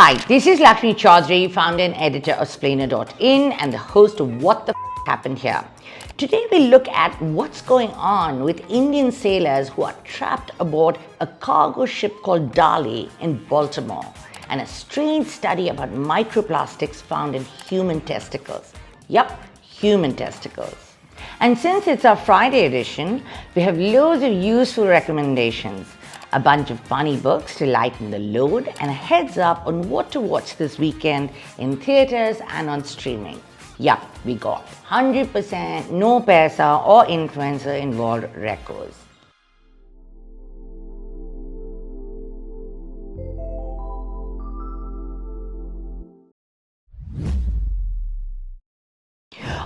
Hi, this is Lakshmi Chaudhry, founder and editor of Splainer.in and the host of What the Happened Here. Today we look at what's going on with Indian sailors who are trapped aboard a cargo ship called Dali in Baltimore, and a strange study about microplastics found in human testicles. Yup, human testicles. And since it's our Friday edition, we have loads of useful recommendations, a bunch of funny books to lighten the load, and a heads up on what to watch this weekend in theatres and on streaming. Yup, we got 100% no paisa or influencer involved Reccos.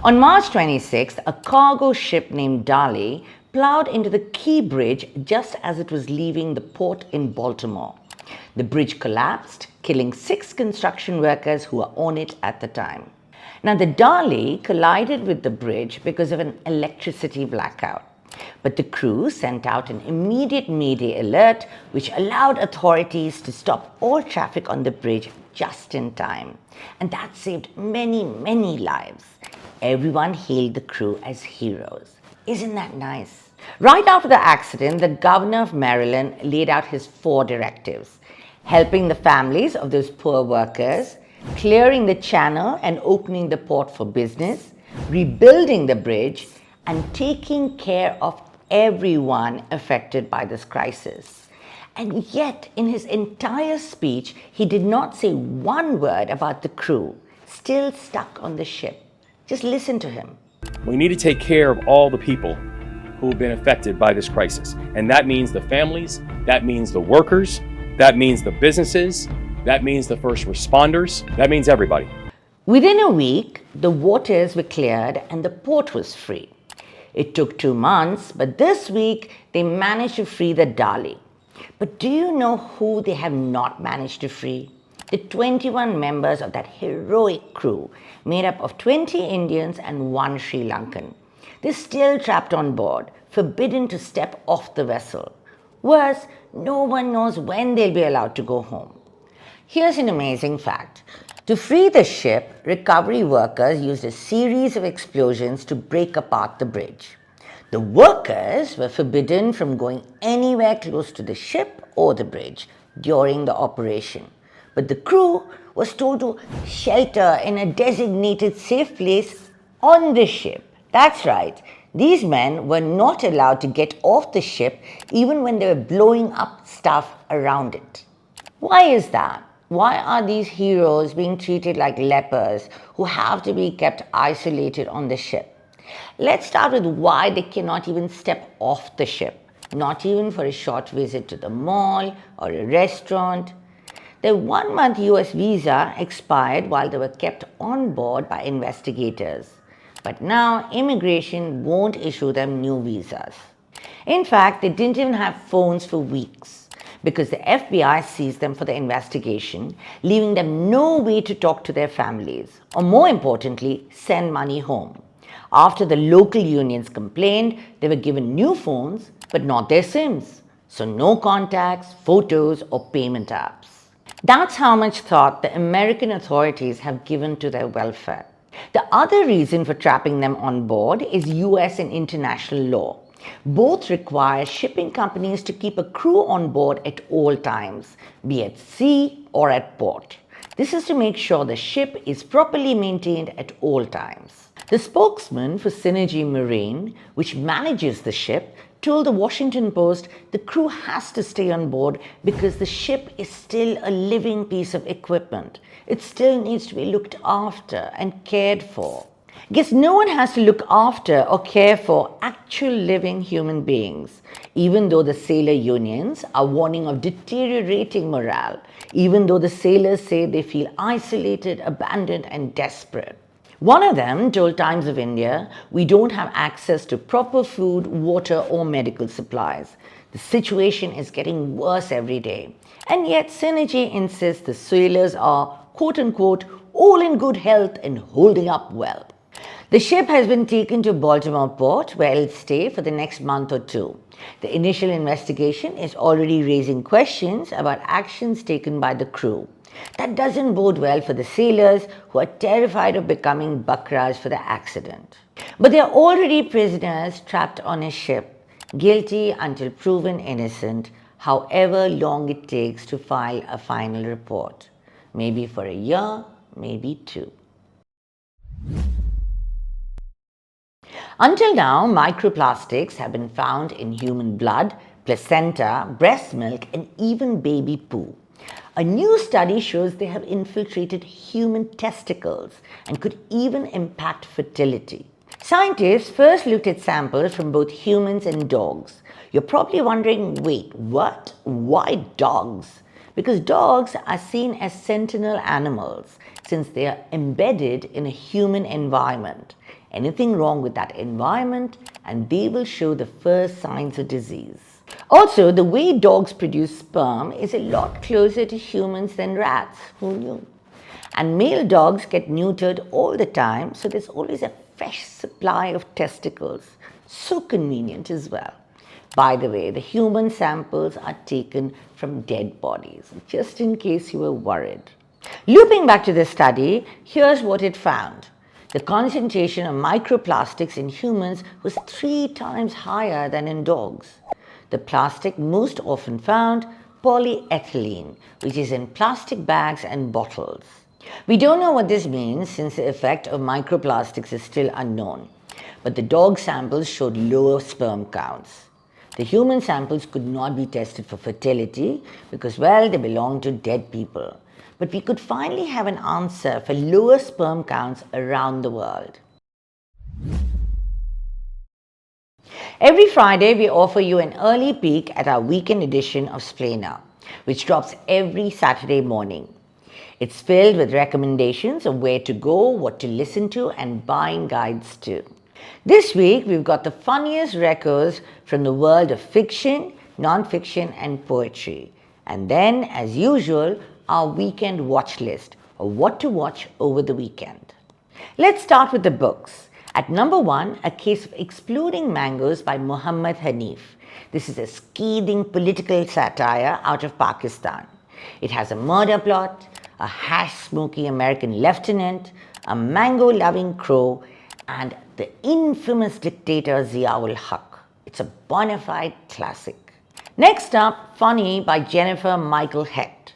On March 26th, a cargo ship named Dali plowed into the Key Bridge just as it was leaving the port in Baltimore. The bridge collapsed, killing 6 construction workers who were on it at the time. Now, the Dali collided with the bridge because of an electricity blackout, but the crew sent out an immediate Mayday alert which allowed authorities to stop all traffic on the bridge just in time. And that saved many, many lives. Everyone hailed the crew as heroes. Isn't that nice? Right after the accident, the governor of Maryland laid out his 4 directives: helping the families of those poor workers, clearing the channel and opening the port for business, rebuilding the bridge, and taking care of everyone affected by this crisis. And yet, in his entire speech, he did not say one word about the crew still stuck on the ship. Just listen to him. We need to take care of all the people who have been affected by this crisis. And that means the families, that means the workers, that means the businesses, that means the first responders, that means everybody. Within a week, the waters were cleared and the port was free. It took 2 months, but this week they managed to free the Dali. But do you know who they have not managed to free? The 21 members of that heroic crew, made up of 20 Indians and 1 Sri Lankan. They're still trapped on board, forbidden to step off the vessel. Worse, no one knows when they'll be allowed to go home. Here's an amazing fact. To free the ship, recovery workers used a series of explosions to break apart the bridge. The workers were forbidden from going anywhere close to the ship or the bridge during the operation. But the crew was told to shelter in a designated safe place on the ship. That's right, these men were not allowed to get off the ship even when they were blowing up stuff around it. Why is that? Why are these heroes being treated like lepers who have to be kept isolated on the ship? Let's start with why they cannot even step off the ship, not even for a short visit to the mall or a restaurant. Their 1-month US visa expired while they were kept on board by investigators. But now immigration won't issue them new visas. In fact, they didn't even have phones for weeks because the FBI seized them for the investigation, leaving them no way to talk to their families, or more importantly, send money home. After the local unions complained, they were given new phones, but not their SIMs. So no contacts, photos, or payment apps. That's how much thought the American authorities have given to their welfare. The other reason for trapping them on board is US and international law. Both require shipping companies to keep a crew on board at all times, be at sea or at port. This is to make sure the ship is properly maintained at all times. The spokesman for Synergy Marine, which manages the ship, told the Washington Post the crew has to stay on board because the ship is still a living piece of equipment. It still needs to be looked after and cared for. Guess no one has to look after or care for actual living human beings, even though the sailor unions are warning of deteriorating morale, even though the sailors say they feel isolated, abandoned, and desperate. One of them told Times of India, "We don't have access to proper food, water, or medical supplies. The situation is getting worse every day." And yet Synergy insists the sailors are, quote unquote, all in good health and holding up well. The ship has been taken to Baltimore port, where it'll stay for the next month or 2. The initial investigation is already raising questions about actions taken by the crew. That doesn't bode well for the sailors who are terrified of becoming bakras for the accident. But they are already prisoners trapped on a ship, guilty until proven innocent, however long it takes to file a final report. Maybe for a year, maybe two. Until now, microplastics have been found in human blood, placenta, breast milk, and even baby poo. A new study shows they have infiltrated human testicles and could even impact fertility. Scientists first looked at samples from both humans and dogs. You're probably wondering, wait, what? Why dogs? Because dogs are seen as sentinel animals since they are embedded in a human environment. Anything wrong with that environment and they will show the first signs of disease. Also, the way dogs produce sperm is a lot closer to humans than rats. Who knew? And male dogs get neutered all the time, so there's always a fresh supply of testicles. So convenient as well. By the way, the human samples are taken from dead bodies, just in case you were worried. Looping back to the study, here's what it found. The concentration of microplastics in humans was 3 times higher than in dogs. The plastic most often found, polyethylene, which is in plastic bags and bottles. We don't know what this means since the effect of microplastics is still unknown, but the dog samples showed lower sperm counts. The human samples could not be tested for fertility because, well, they belong to dead people. But we could finally have an answer for lower sperm counts around the world. Every Friday, we offer you an early peek at our weekend edition of Splainer, which drops every Saturday morning. It's filled with recommendations of where to go, what to listen to, and buying guides too. This week, we've got the funniest Reccos from the world of fiction, non-fiction, and poetry. And then, as usual, our weekend watch list of what to watch over the weekend. Let's start with the books. At number 1, A Case of Exploding Mangoes by Muhammad Hanif. This is a scathing political satire out of Pakistan. It has a murder plot, a hash-smoking American lieutenant, a mango-loving crow, and the infamous dictator Ziaul Haq. It's a bona fide classic. Next up, Funny by Jennifer Michael Hecht.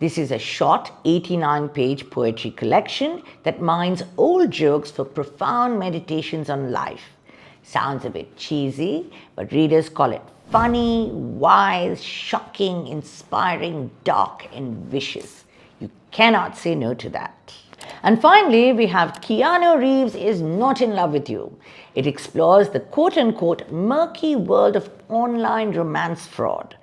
This is a short 89-page poetry collection that mines old jokes for profound meditations on life. Sounds a bit cheesy, but readers call it funny, wise, shocking, inspiring, dark, and vicious. You cannot say no to that. And finally, we have Keanu Reeves is Not in Love with You. It explores the quote-unquote murky world of online romance fraud.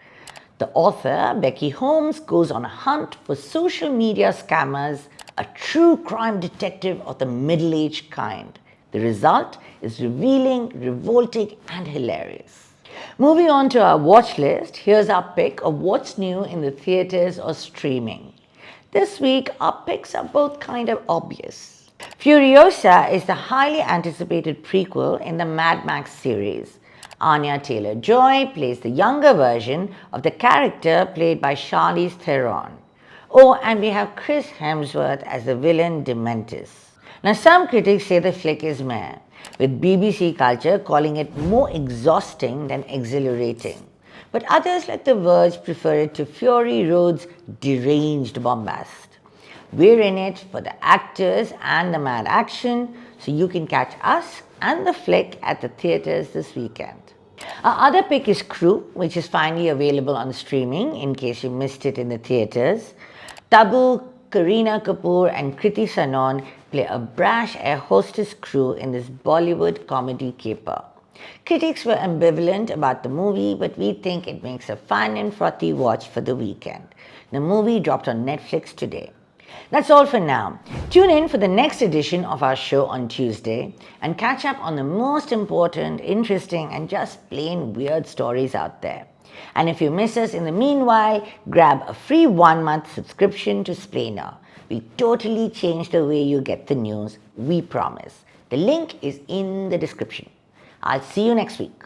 The author, Becky Holmes, goes on a hunt for social media scammers, a true crime detective of the middle-aged kind. The result is revealing, revolting, and hilarious. Moving on to our watch list, here's our pick of what's new in the theaters or streaming. This week, our picks are both kind of obvious. Furiosa is the highly anticipated prequel in the Mad Max series. Anya Taylor-Joy plays the younger version of the character played by Charlize Theron. Oh, and we have Chris Hemsworth as the villain Dementis. Now, some critics say the flick is meh, with BBC Culture calling it more exhausting than exhilarating. But others like The Verge prefer it to Fury Road's deranged bombast. We're in it for the actors and the mad action, so you can catch us and the flick at the theaters this weekend. Our other pick is Crew, which is finally available on streaming in case you missed it in the theaters. Tabu, Kareena Kapoor and Kriti Sanon play a brash air hostess crew in this Bollywood comedy caper. Critics were ambivalent about the movie, but we think it makes a fun and frothy watch for the weekend. The movie dropped on Netflix today. That's all for now. Tune in for the next edition of our show on Tuesday and catch up on the most important, interesting, and just plain weird stories out there. And if you miss us in the meanwhile, grab a free 1-month subscription to Splainer. We totally change the way you get the news, we promise. The link is in the description. I'll see you next week.